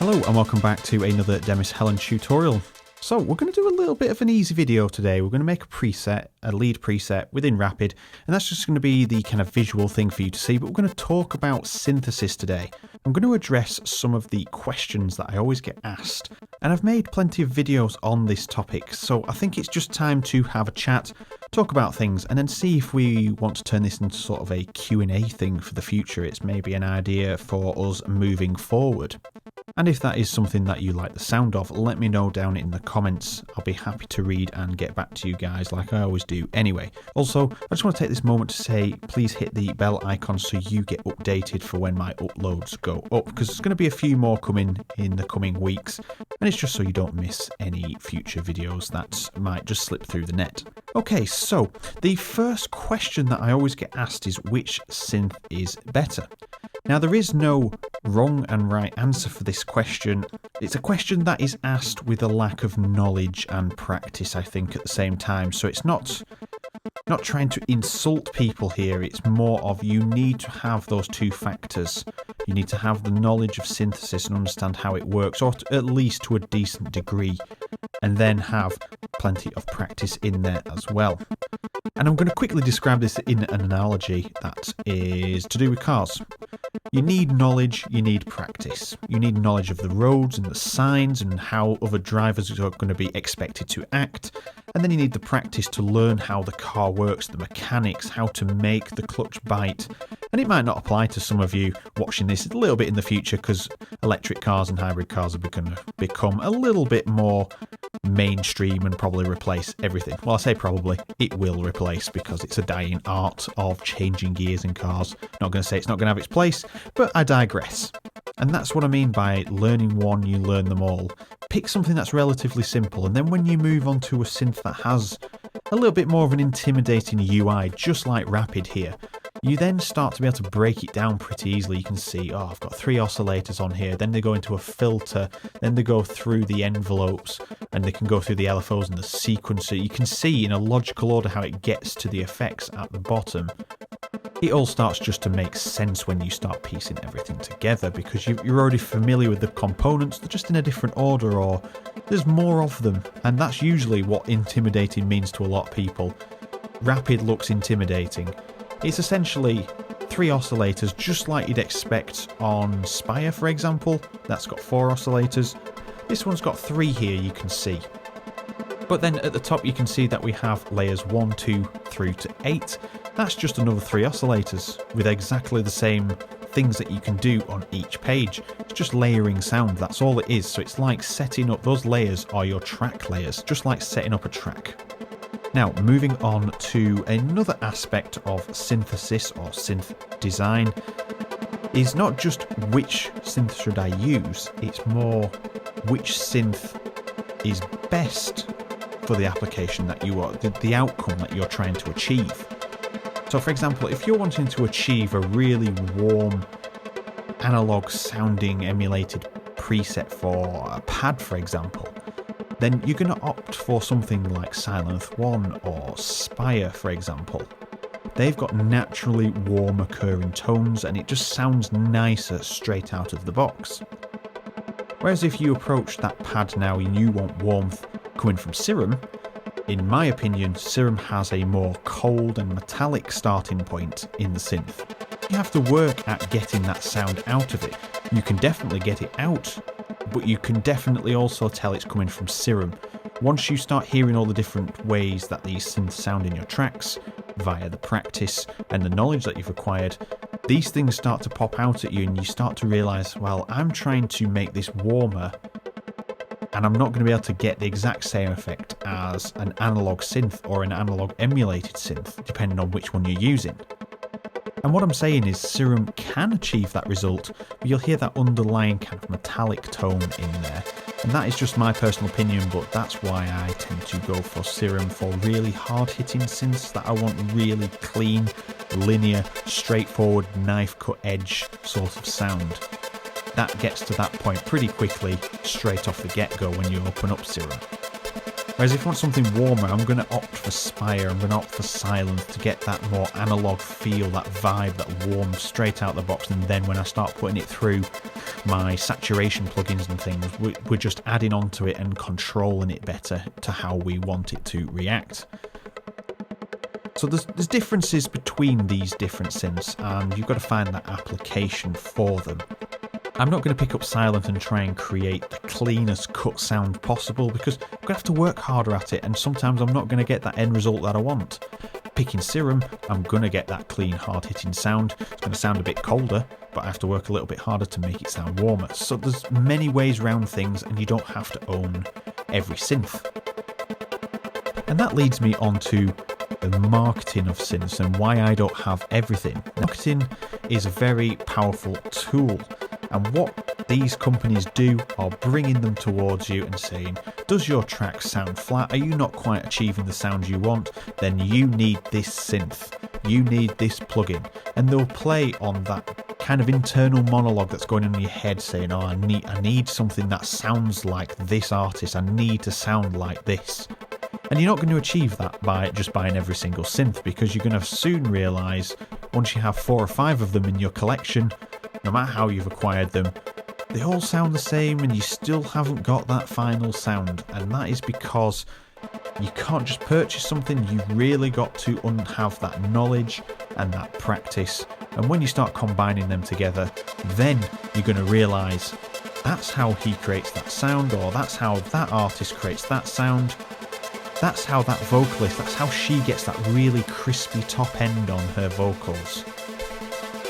Hello and welcome back to another Demis Hellen tutorial. So we're going to do a little bit of an easy video today. We're going to make a preset, a lead preset within Rapid, and that's just going to be the kind of visual thing for you to see, but we're going to talk about synthesis today. I'm going to address some of the questions that I always get asked, and I've made plenty of videos on this topic, so I think it's just time to have a chat, talk about things, and then see if we want to turn this into sort of a Q&A thing for the future. It's maybe an idea for us moving forward. And if that is something that you like the sound of, let me know down in the comments. I'll be happy to read and get back to you guys like I always do anyway. Also, I just want to take this moment to say, please hit the bell icon so you get updated for when my uploads go up, because there's going to be a few more coming in the coming weeks, and it's just so you don't miss any future videos that might just slip through the net. Okay, so the first question that I always get asked is which synth is better? Now, there is no wrong and right answer for this question. It's a question that is asked with a lack of knowledge and practice, I think, at the same time. So it's not trying to insult people here. It's more of you need to have those two factors. You need to have the knowledge of synthesis and understand how it works, or at least to a decent degree, and then have plenty of practice in there as well. And I'm going to quickly describe this in an analogy that is to do with cars. You need knowledge, you need practice. You need knowledge of the roads and the signs and how other drivers are going to be expected to act. And then you need the practice to learn how the car works, the mechanics, how to make the clutch bite. And it might not apply to some of you watching this a little bit in the future, because electric cars and hybrid cars are going to become a little bit more mainstream and probably replace everything. Well, I say probably, it will replace, because it's a dying art of changing gears in cars. Not going to say it's not going to have its place, but I digress. And that's what I mean by learning one, you learn them all. Pick something that's relatively simple, and then when you move on to a synth that has a little bit more of an intimidating UI, just like Rapid here, you then start to be able to break it down pretty easily. You can see, oh, I've got 3 oscillators on here, then they go into a filter, then they go through the envelopes, and they can go through the LFOs and the sequencer. You can see in a logical order how it gets to the effects at the bottom. It all starts just to make sense when you start piecing everything together, because you're already familiar with the components. They're just in a different order, or there's more of them, and that's usually what intimidating means to a lot of people. Rapid looks intimidating. It's essentially 3 oscillators, just like you'd expect on Spire, for example. That's got 4 oscillators. This one's got 3 here, you can see. But then at the top you can see that we have layers 1, 2 through to 8. That's just another 3 oscillators with exactly the same things that you can do on each page. It's just layering sound, that's all it is. So it's like setting up, those layers are your track layers, just like setting up a track. Now, moving on to another aspect of synthesis or synth design is not just which synth should I use, it's more which synth is best for the application that you are, the outcome that you're trying to achieve. So for example, if you're wanting to achieve a really warm, analog sounding emulated preset for a pad, for example, then you're going to opt for something like Sylenth 1 or Spire, for example. They've got naturally warm occurring tones, and it just sounds nicer straight out of the box. Whereas if you approach that pad now and you want warmth coming from Serum, in my opinion, Serum has a more cold and metallic starting point in the synth. You have to work at getting that sound out of it. You can definitely get it out, but you can definitely also tell it's coming from Serum. Once you start hearing all the different ways that these synths sound in your tracks, via the practice and the knowledge that you've acquired, these things start to pop out at you, and you start to realise, well, I'm trying to make this warmer, and I'm not going to be able to get the exact same effect as an analog synth or an analog emulated synth, depending on which one you're using. And what I'm saying is Serum can achieve that result, but you'll hear that underlying kind of metallic tone in there. And that is just my personal opinion, but that's why I tend to go for Serum for really hard-hitting synths that I want really clean, linear, straightforward, knife-cut edge sort of sound. That gets to that point pretty quickly, straight off the get-go when you open up Serum. Whereas if I want something warmer, I'm going to opt for Spire, I'm going to opt for Silence to get that more analog feel, that vibe, that warm straight out the box. And then when I start putting it through my saturation plugins and things, we're just adding onto it and controlling it better to how we want it to react. So there's differences between these different synths, and you've got to find that application for them. I'm not going to pick up Silent and try and create the cleanest cut sound possible, because I'm going to have to work harder at it, and sometimes I'm not going to get that end result that I want. Picking Serum, I'm going to get that clean, hard-hitting sound. It's going to sound a bit colder, but I have to work a little bit harder to make it sound warmer. So there's many ways around things, and you don't have to own every synth. And that leads me on to the marketing of synths and why I don't have everything. Marketing is a very powerful tool. And what these companies do are bringing them towards you and saying, does your track sound flat? Are you not quite achieving the sound you want? Then you need this synth. You need this plugin. And they'll play on that kind of internal monologue that's going on in your head saying, oh, I need something that sounds like this artist. I need to sound like this. And you're not going to achieve that by just buying every single synth, because you're going to soon realise, once you have 4 or 5 of them in your collection, no matter how you've acquired them, they all sound the same and you still haven't got that final sound. And that is because you can't just purchase something, you've really got to have that knowledge and that practice. And when you start combining them together, then you're going to realise that's how he creates that sound, or that's how that artist creates that sound. That's how that vocalist, that's how she gets that really crispy top end on her vocals.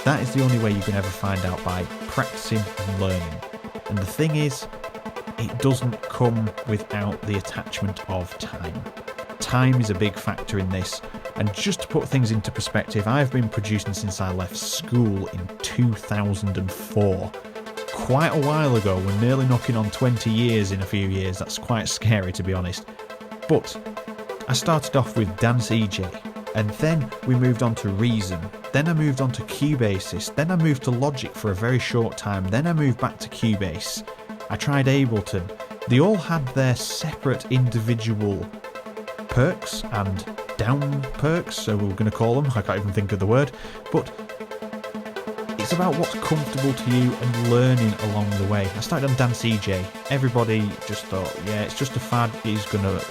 That is the only way you can ever find out, by practicing and learning. And the thing is, it doesn't come without the attachment of time. Time is a big factor in this. And just to put things into perspective, I've been producing since I left school in 2004. Quite a while ago. We're nearly knocking on 20 years in a few years. That's quite scary, to be honest. But I started off with Dance EJ, and then we moved on to Reason, then I moved on to Cubassist, then I moved to Logic for a very short time, then I moved back to Cubase. I tried Ableton. They all had their separate individual perks and down perks, so we're going to call them, I can't even think of the word, but it's about what's comfortable to you and learning along the way. I started on Dance EJ. Everybody just thought, yeah, it's just a fad, he's going to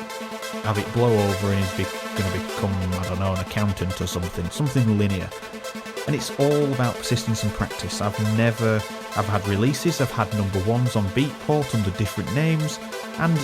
have it blow over and he's going to become, I don't know, an accountant or something linear. And it's all about persistence and practice. I've had releases, I've had #1s on Beatport under different names, and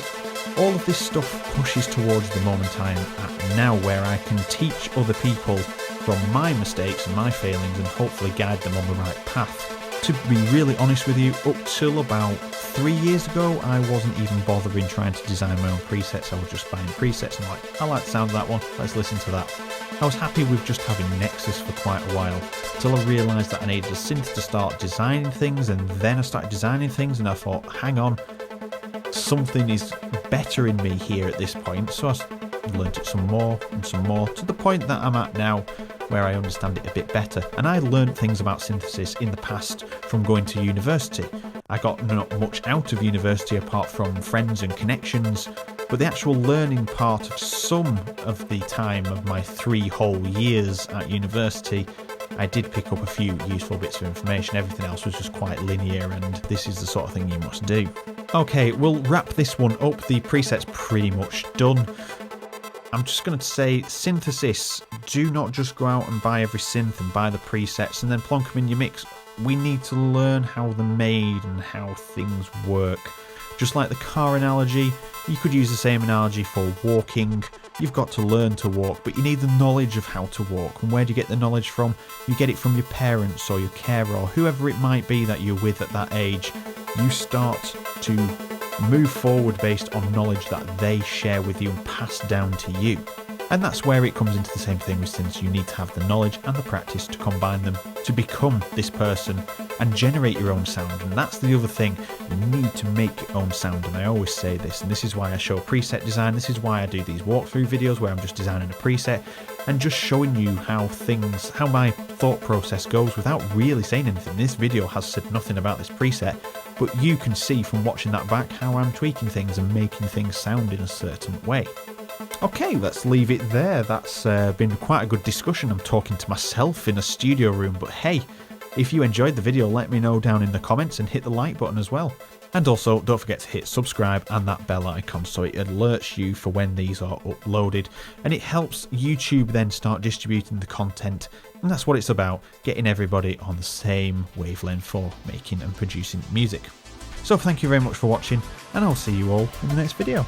all of this stuff pushes towards the moment I'm at now, where I can teach other people from my mistakes and my failings and hopefully guide them on the right path. To be really honest with you, up till about 3 years ago, I wasn't even bothering trying to design my own presets. I was just buying presets and like, I like the sound of that one, let's listen to that. I was happy with just having Nexus for quite a while, till I realised that I needed a synth to start designing things, and then I started designing things and I thought, hang on, something is better in me here at this point. So I learned it some more and some more, to the point that I'm at now, where I understand it a bit better. And I learned things about synthesis in the past from going to university. I got not much out of university apart from friends and connections, but the actual learning part of some of the time of my 3 whole years at university, I did pick up a few useful bits of information. Everything else was just quite linear, and this is the sort of thing you must do. Okay, we'll wrap this one up. The preset's pretty much done. I'm just going to say, synthesis, do not just go out and buy every synth and buy the presets and then plonk them in your mix. We need to learn how they're made and how things work. Just like the car analogy, you could use the same analogy for walking. You've got to learn to walk, but you need the knowledge of how to walk. And where do you get the knowledge from? You get it from your parents or your carer or whoever it might be that you're with at that age. You start to move forward based on knowledge that they share with you and pass down to you. And that's where it comes into the same thing with synths. You need to have the knowledge and the practice to combine them to become this person and generate your own sound. And that's the other thing, you need to make your own sound. And I always say this, and this is why I show preset design, this is why I do these walkthrough videos where I'm just designing a preset and just showing you how my thought process goes without really saying anything. This video has said nothing about this preset. but you can see from watching that back how I'm tweaking things and making things sound in a certain way. Okay, let's leave it there. That's been quite a good discussion. I'm talking to myself in a studio room, but hey, if you enjoyed the video, let me know down in the comments and hit the like button as well. And also, don't forget to hit subscribe and that bell icon so it alerts you for when these are uploaded, and it helps YouTube then start distributing the content, and that's what it's about, getting everybody on the same wavelength for making and producing music. So thank you very much for watching, and I'll see you all in the next video.